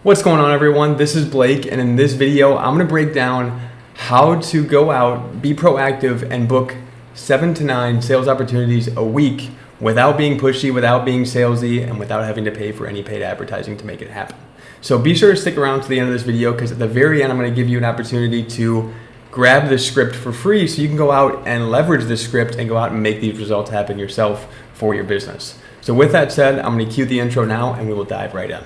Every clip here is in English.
What's going on, everyone? This is Blake, and in this video I'm going to break down how to go out, be proactive, and book 7 to 9 sales opportunities a week without being pushy, without being salesy, and without having to pay for any paid advertising to make it happen. So be sure to stick around to the end of this video, because at the very end I'm going to give you an opportunity to grab the script for free so you can go out and leverage the script and go out and make these results happen yourself for your business. So with that said, I'm going to cue the intro now and we will dive right in.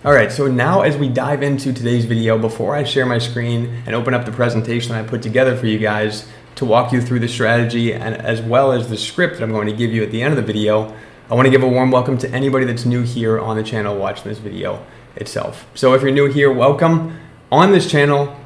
All right, so now as we dive into today's video, before I share my screen and open up the presentation I put together for you guys to walk you through the strategy and as well as the script that I'm going to give you at the end of the video, I want to give a warm welcome to anybody that's new here on the channel watching this video itself. So if you're new here, welcome. On this channel,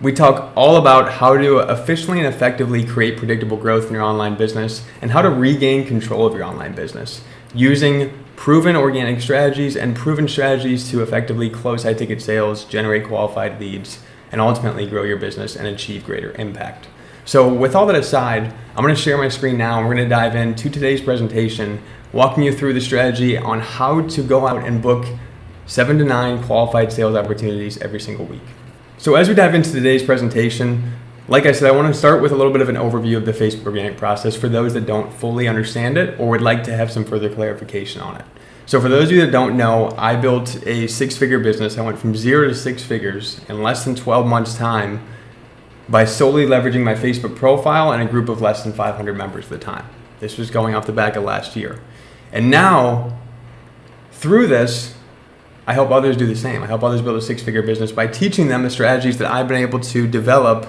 we talk all about how to efficiently and effectively create predictable growth in your online business and how to regain control of your online business using proven organic strategies and proven strategies to effectively close high ticket sales, generate qualified leads, and ultimately grow your business and achieve greater impact. So with all that aside, I'm going to share my screen now and we're going to dive into today's presentation, walking you through the strategy on how to go out and book 7 to 9 qualified sales opportunities every single week. So as we dive into today's presentation, like I said, I want to start with a little bit of an overview of the Facebook organic process for those that don't fully understand it or would like to have some further clarification on it. So for those of you that don't know, I built a 6-figure business. I went from 0 to 6 figures in less than 12 months' time by solely leveraging my Facebook profile and a group of less than 500 members at the time. This was going off the back of last year. And now, through this, I help others do the same. I help others build a 6-figure business by teaching them the strategies that I've been able to develop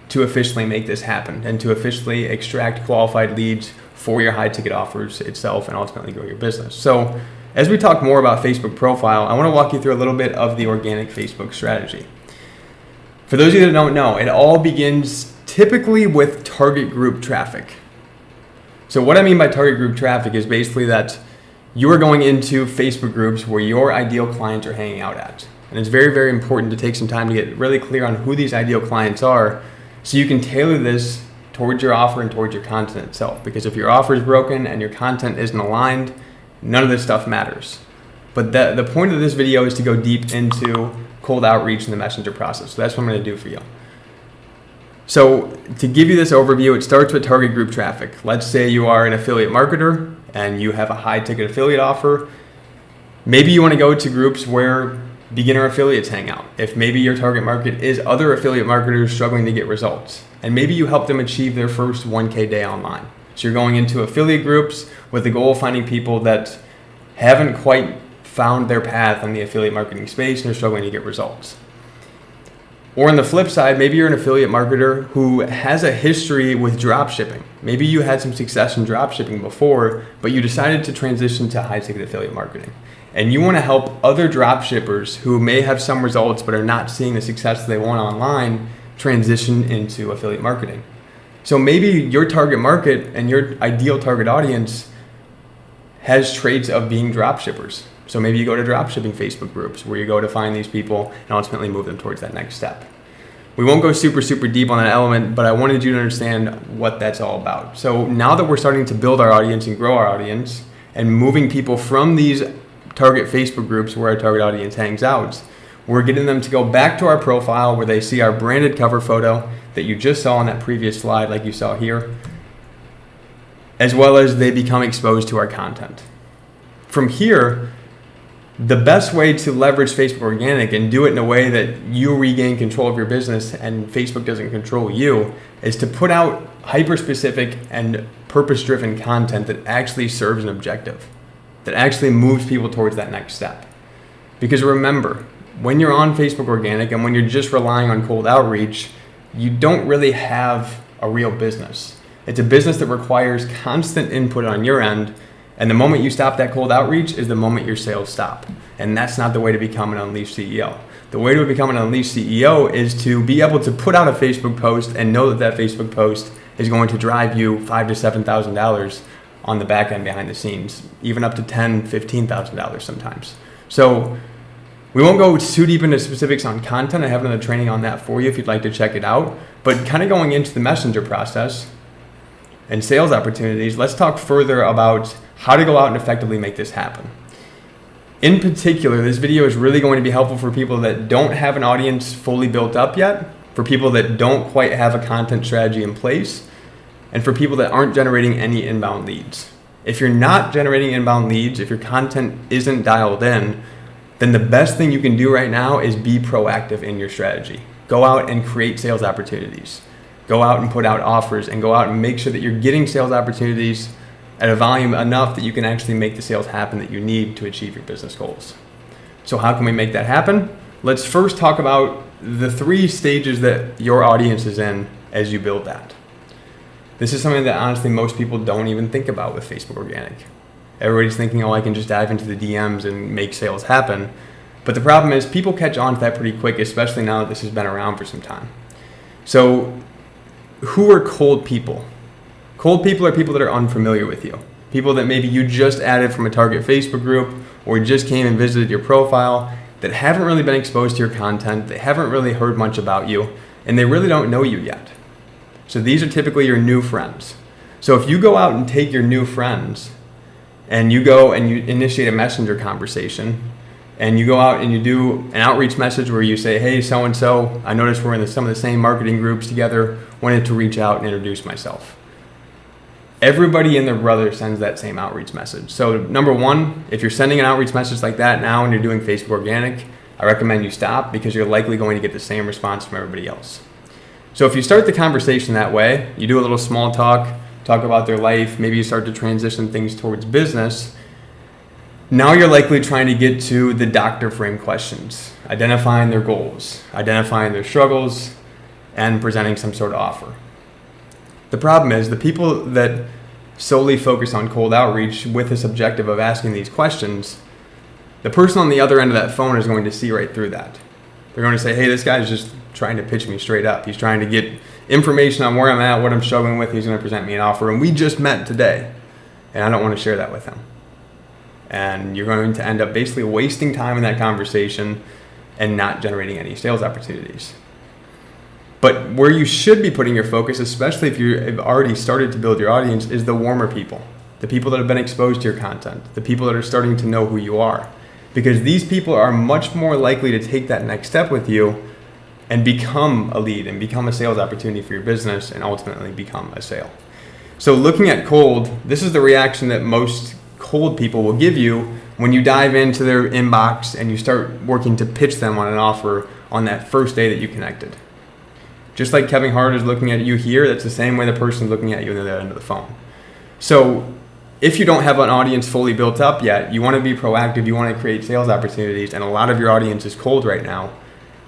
to officially make this happen and to officially extract qualified leads for your high ticket offers itself and ultimately grow your business. So as we talk more about Facebook profile, I want to walk you through a little bit of the organic Facebook strategy. For those of you that don't know, it all begins typically with target group traffic. So what I mean by target group traffic is basically that you are going into Facebook groups where your ideal clients are hanging out at. And it's very, very important to take some time to get really clear on who these ideal clients are so you can tailor this towards your offer and towards your content itself. Because if your offer is broken and your content isn't aligned, none of this stuff matters. But the point of this video is to go deep into cold outreach and the messenger process. So that's what I'm going to do for you. So to give you this overview, it starts with target group traffic. Let's say you are an affiliate marketer and you have a high ticket affiliate offer. Maybe you want to go to groups where beginner affiliates hang out. If maybe your target market is other affiliate marketers struggling to get results, and maybe you help them achieve their first 1K day online. So you're going into affiliate groups with the goal of finding people that haven't quite found their path in the affiliate marketing space and are struggling to get results. Or on the flip side, maybe you're an affiliate marketer who has a history with drop shipping. Maybe you had some success in drop shipping before, but you decided to transition to high ticket affiliate marketing. And you want to help other drop shippers who may have some results but are not seeing the success they want online transition into affiliate marketing. So maybe your target market and your ideal target audience has traits of being drop shippers. So maybe you go to drop shipping Facebook groups where you go to find these people and ultimately move them towards that next step. We won't go super deep on that element, but I wanted you to understand what that's all about. So now that we're starting to build our audience and grow our audience and moving people from these target Facebook groups where our target audience hangs out, we're getting them to go back to our profile where they see our branded cover photo that you just saw on that previous slide like you saw here, as well as they become exposed to our content. From here, the best way to leverage Facebook organic and do it in a way that you regain control of your business and Facebook doesn't control you is to put out hyper-specific and purpose-driven content that actually serves an objective, that actually moves people towards that next step. Because remember, when you're on Facebook organic and when you're just relying on cold outreach, you don't really have a real business. It's a business that requires constant input on your end, and the moment you stop that cold outreach is the moment your sales stop. And that's not the way to become an Unleashed CEO. The way to become an Unleashed CEO is to be able to put out a Facebook post and know that that Facebook post is going to drive you $5,000 to $7,000 on the back end behind the scenes, even up to $10,000, $15,000 sometimes. So We won't go too deep into specifics on content. I have another training on that for you if you'd like to check it out. But kind of going into the messenger process and sales opportunities, let's talk further about how to go out and effectively make this happen. In particular, this video is really going to be helpful for people that don't have an audience fully built up yet, for people that don't quite have a content strategy in place, and for people that aren't generating any inbound leads. If you're not generating inbound leads, if your content isn't dialed in, then the best thing you can do right now is be proactive in your strategy. Go out and create sales opportunities. Go out and put out offers and go out and make sure that you're getting sales opportunities at a volume enough that you can actually make the sales happen that you need to achieve your business goals. So how can we make that happen? Let's first talk about the 3 stages that your audience is in as you build that. This is something that honestly most people don't even think about with Facebook Organic. Everybody's thinking, oh, I can just dive into the DMs and make sales happen. But the problem is people catch on to that pretty quick, especially now that this has been around for some time. So who are cold people? Cold people are people that are unfamiliar with you. People that maybe you just added from a target Facebook group or just came and visited your profile, that haven't really been exposed to your content, they haven't really heard much about you, and they really don't know you yet. So these are typically your new friends. So if you go out and take your new friends and you go and you initiate a messenger conversation and you go out and you do an outreach message where you say, hey, so-and-so, I noticed we're in some of the same marketing groups together, wanted to reach out and introduce myself. Everybody and their brother sends that same outreach message. So number 1, if you're sending an outreach message like that now and you're doing Facebook Organic, I recommend you stop because you're likely going to get the same response from everybody else. So if you start the conversation that way, you do a little small talk about their life, maybe you start to transition things towards business, now you're likely trying to get to the doctor frame questions, identifying their goals, identifying their struggles, and presenting some sort of offer. The problem is the people that solely focus on cold outreach with this objective of asking these questions, the person on the other end of that phone is going to see right through that. They're going to say, hey, this guy's just trying to pitch me straight up. He's trying to get information on where I'm at, what I'm struggling with. He's going to present me an offer. And we just met today, and I don't want to share that with him. And you're going to end up basically wasting time in that conversation and not generating any sales opportunities. But where you should be putting your focus, especially if you've already started to build your audience, is the warmer people, the people that have been exposed to your content, the people that are starting to know who you are. Because these people are much more likely to take that next step with you and become a lead and become a sales opportunity for your business and ultimately become a sale. So looking at cold, this is the reaction that most cold people will give you when you dive into their inbox and you start working to pitch them on an offer on that first day that you connected. Just like Kevin Hart is looking at you here, that's the same way the person's looking at you on the other end of the phone. So if you don't have an audience fully built up yet, you want to be proactive, you want to create sales opportunities, and a lot of your audience is cold right now,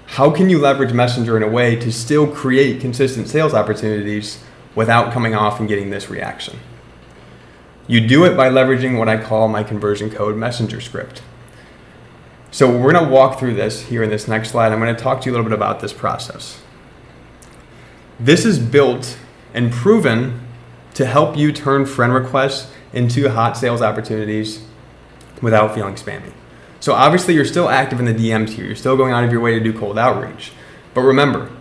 how can you leverage Messenger in a way to still create consistent sales opportunities without coming off and getting this reaction? You do it by leveraging what I call my conversion code messenger script. So we're going to walk through this here in this next slide. I'm going to talk to you a little bit about this process. This is built and proven to help you turn friend requests into hot sales opportunities without feeling spammy. So obviously you're still active in the DMs here. You're still going out of your way to do cold outreach. But remember,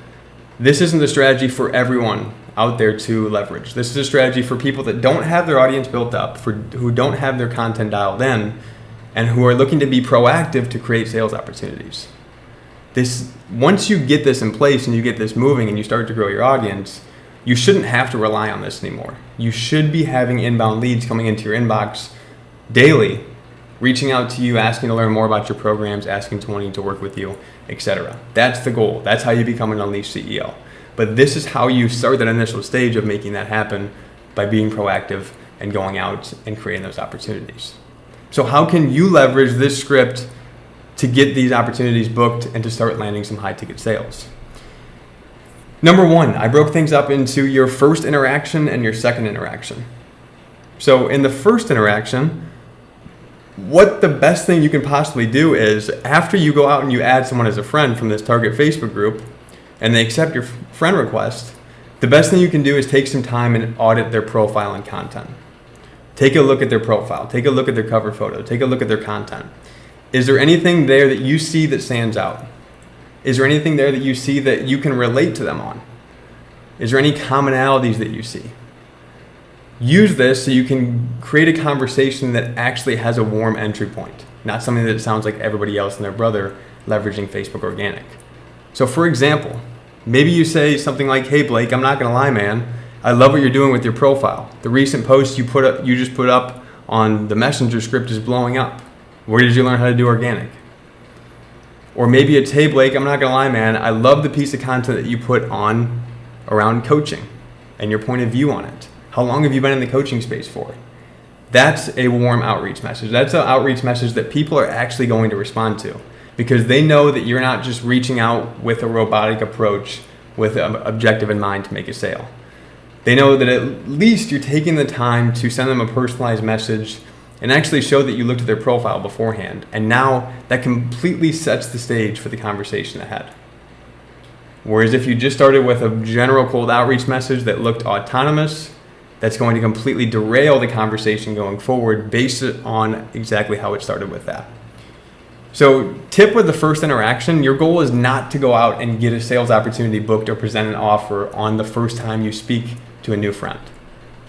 this isn't the strategy for everyone out there to leverage. This is a strategy for people that don't have their audience built up, who don't have their content dialed in, and who are looking to be proactive to create sales opportunities. Once you get this in place and you get this moving and you start to grow your audience, you shouldn't have to rely on this anymore. You should be having inbound leads coming into your inbox daily, reaching out to you, asking to learn more about your programs, asking to wanting to work with you, etc. That's the goal. That's how you become an unleashed CEO. But this is how you start that initial stage of making that happen, by being proactive and going out and creating those opportunities. So how can you leverage this script to get these opportunities booked and to start landing some high ticket sales? Number 1, I broke things up into your first interaction and your second interaction. So in the first interaction, what the best thing you can possibly do is, after you go out and you add someone as a friend from this target Facebook group and they accept your friend request, the best thing you can do is take some time and audit their profile and content. Take a look at their profile, take a look at their cover photo, take a look at their content. Is there anything there that you see that stands out? Is there anything there that you see that you can relate to them on? Is there any commonalities that you see? Use this so you can create a conversation that actually has a warm entry point, not something that sounds like everybody else and their brother leveraging Facebook organic. So for example, maybe you say something like, hey Blake, I'm not gonna lie, man. I love what you're doing with your profile. The recent post you just put up on the Messenger script is blowing up. Where did you learn how to do organic? Or maybe it's, hey Blake, I'm not gonna lie, man. I love the piece of content that you put on around coaching and your point of view on it. How long have you been in the coaching space for? That's a warm outreach message. That's an outreach message that people are actually going to respond to, because they know that you're not just reaching out with a robotic approach with an objective in mind to make a sale. They know that at least you're taking the time to send them a personalized message and actually show that you looked at their profile beforehand. And now that completely sets the stage for the conversation ahead. Whereas if you just started with a general cold outreach message that looked autonomous, that's going to completely derail the conversation going forward based on exactly how it started with that. So tip with the first interaction, your goal is not to go out and get a sales opportunity booked or present an offer on the first time you speak to a new friend.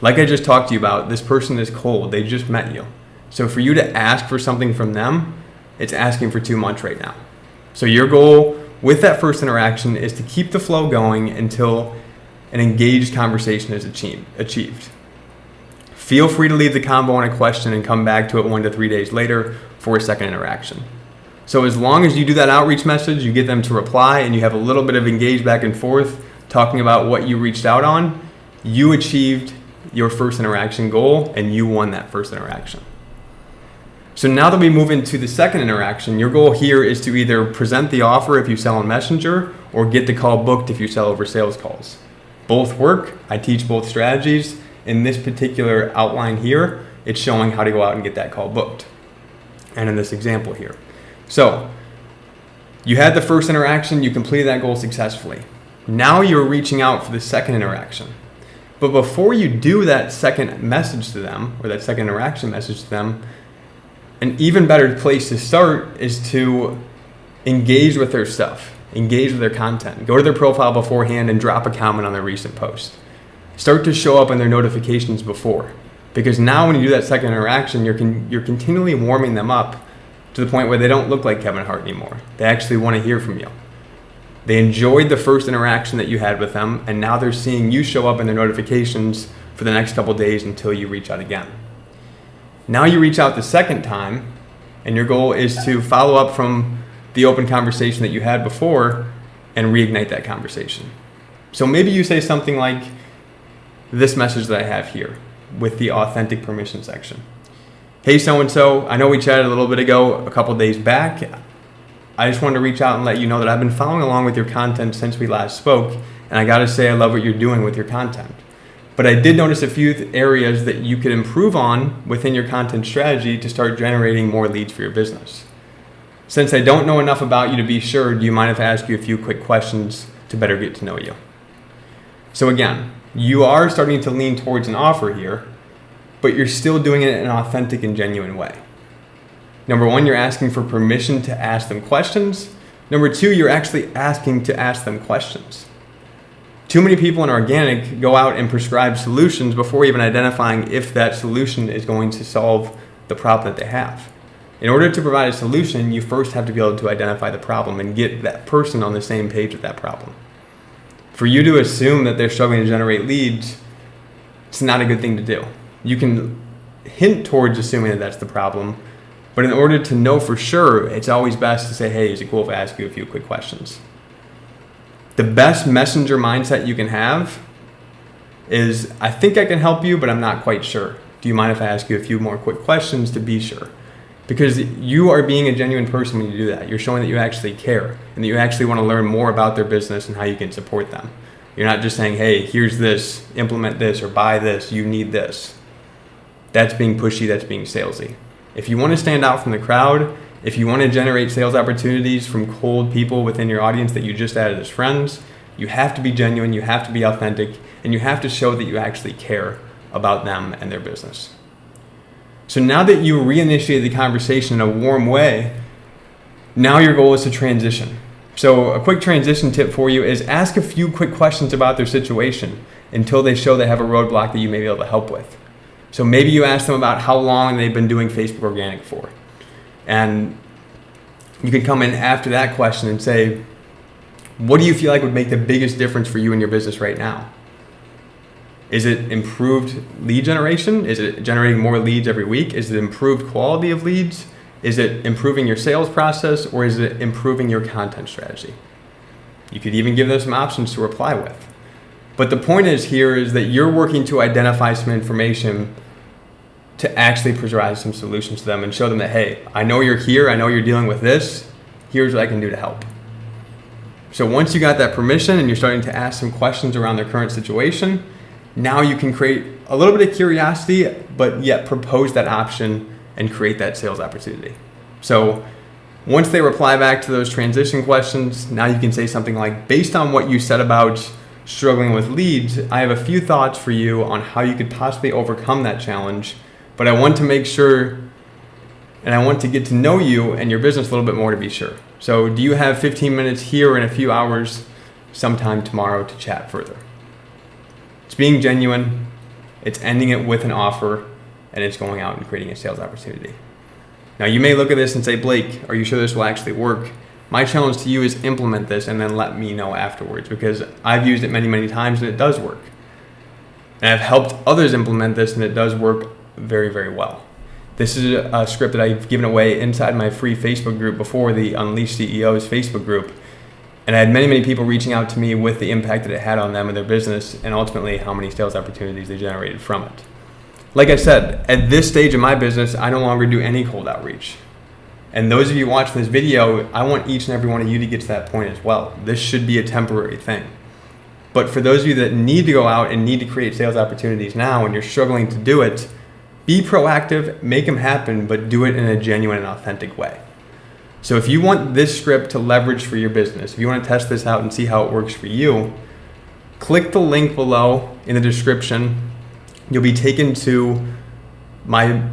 Like I just talked to you about, this person is cold, they just met you. So for you to ask for something from them, it's asking for too much right now. So your goal with that first interaction is to keep the flow going until an engaged conversation is achieved. Feel free to leave the combo on a question and come back to it 1 to 3 days later for a second interaction. So as long as you do that outreach message, you get them to reply, and you have a little bit of engaged back and forth talking about what you reached out on, you achieved your first interaction goal and you won that first interaction. So now that we move into the second interaction, your goal here is to either present the offer if you sell on Messenger or get the call booked if you sell over sales calls. Both work. I teach both strategies. In this particular outline here, it's showing how to go out and get that call booked. And in this example here. So you had the first interaction, you completed that goal successfully. Now you're reaching out for the second interaction. But before you do that second message to them, or that second interaction message to them, an even better place to start is to engage with their stuff. Engage with their content. Go to their profile beforehand and drop a comment on their recent post. Start to show up in their notifications before. Because now when you do that second interaction, you're continually warming them up to the point where they don't look like Kevin Hart anymore. They actually want to hear from you. They enjoyed the first interaction that you had with them, and now they're seeing you show up in their notifications for the next couple days until you reach out again. Now you reach out the second time, and your goal is to follow up from the open conversation that you had before and reignite that conversation. So maybe you say something like this message that I have here with the authentic permission section. Hey, so-and-so, I know we chatted a little bit ago, a couple days back. I just wanted to reach out and let you know that I've been following along with your content since we last spoke, and I gotta say I love what you're doing with your content. But I did notice a few areas that you could improve on within your content strategy to start generating more leads for your business. Since I don't know enough about you to be sure, do you mind if I ask you a few quick questions to better get to know you? So again, you are starting to lean towards an offer here, but you're still doing it in an authentic and genuine way. Number one, you're asking for permission to ask them questions. Number two, you're actually asking to ask them questions. Too many people in organic go out and prescribe solutions before even identifying if that solution is going to solve the problem that they have. In order to provide a solution, you first have to be able to identify the problem and get that person on the same page with that problem. For you to assume that they're struggling to generate leads, it's not a good thing to do. You can hint towards assuming that that's the problem, but in order to know for sure, it's always best to say, hey, is it cool if I ask you a few quick questions? The best messenger mindset you can have is, I think I can help you, but I'm not quite sure. Do you mind if I ask you a few more quick questions to be sure? Because you are being a genuine person when you do that. You're showing that you actually care and that you actually want to learn more about their business and how you can support them. You're not just saying, hey, here's this, implement this, or buy this, you need this. That's being pushy, that's being salesy. If you want to stand out from the crowd, if you want to generate sales opportunities from cold people within your audience that you just added as friends, you have to be genuine, you have to be authentic, and you have to show that you actually care about them and their business. So now that you reinitiated the conversation in a warm way, Now your goal is to transition. So a quick transition tip for you is ask a few quick questions about their situation until they show they have a roadblock that you may be able to help with. So maybe you ask them about how long they've been doing Facebook organic for. And you can come in after that question and say, what do you feel like would make the biggest difference for you in your business right now? Is it improved lead generation? Is it generating more leads every week? Is it improved quality of leads? Is it improving your sales process, or is it improving your content strategy? You could even give them some options to reply with. But the point is here is that you're working to identify some information to actually provide some solutions to them and show them that, hey, I know you're here, I know you're dealing with this, here's what I can do to help. So once you got that permission and you're starting to ask some questions around their current situation, now you can create a little bit of curiosity, but yet propose that option and create that sales opportunity. So once they reply back to those transition questions, now you can say something like, based on what you said about struggling with leads, I have a few thoughts for you on how you could possibly overcome that challenge, but I want to make sure and I want to get to know you and your business a little bit more to be sure. So do you have 15 minutes here in a few hours sometime tomorrow to chat further? It's being genuine, it's ending it with an offer, and it's going out and creating a sales opportunity. Now you may look at this and say, Blake, are you sure this will actually work? My challenge to you is implement this and then let me know afterwards, because I've used it many, many times and it does work. And I've helped others implement this and it does work very, very well. This is a script that I've given away inside my free Facebook group before, the Unleash CEOs Facebook group. And I had many, many people reaching out to me with the impact that it had on them and their business, and ultimately how many sales opportunities they generated from it. Like I said, at this stage of my business, I no longer do any cold outreach. And those of you watching this video, I want each and every one of you to get to that point as well. This should be a temporary thing. But for those of you that need to go out and need to create sales opportunities now and you're struggling to do it, be proactive, make them happen, but do it in a genuine and authentic way. So if you want this script to leverage for your business, if you want to test this out and see how it works for you, click the link below in the description. You'll be taken to my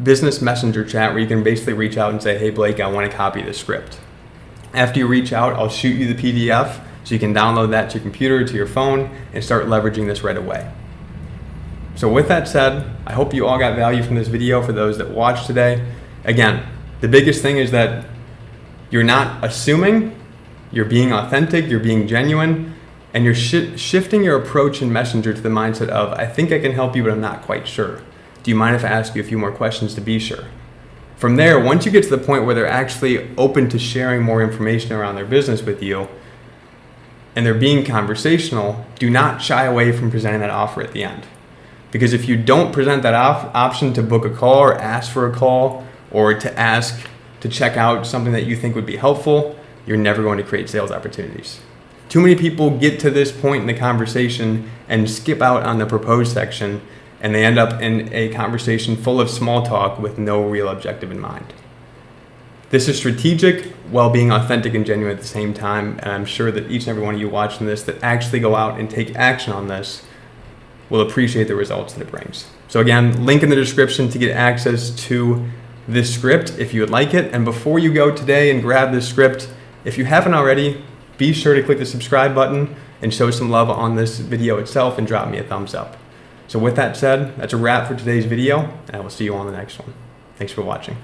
business messenger chat where you can basically reach out and say, hey Blake, I want to copy this script. After you reach out, I'll shoot you the PDF so you can download that to your computer, to your phone, and start leveraging this right away. So with that said, I hope you all got value from this video for those that watched today. Again, the biggest thing is that you're not assuming, you're being authentic, you're being genuine, and you're shifting your approach in Messenger to the mindset of, I think I can help you, but I'm not quite sure. Do you mind if I ask you a few more questions to be sure? From there, once you get to the point where they're actually open to sharing more information around their business with you, and they're being conversational, do not shy away from presenting that offer at the end. Because if you don't present that option to book a call or ask for a call or to ask to check out something that you think would be helpful, you're never going to create sales opportunities. Too many people get to this point in the conversation and skip out on the propose section, and they end up in a conversation full of small talk with no real objective in mind. This is strategic while being authentic and genuine at the same time, and I'm sure that each and every one of you watching this that actually go out and take action on this will appreciate the results that it brings. So again, link in the description to get access to this script if you would like it. And before you go today and grab this script, if you haven't already, be sure to click the subscribe button and show some love on this video itself and drop me a thumbs up. So with that said, that's a wrap for today's video, and I will see you on the next one. Thanks for watching.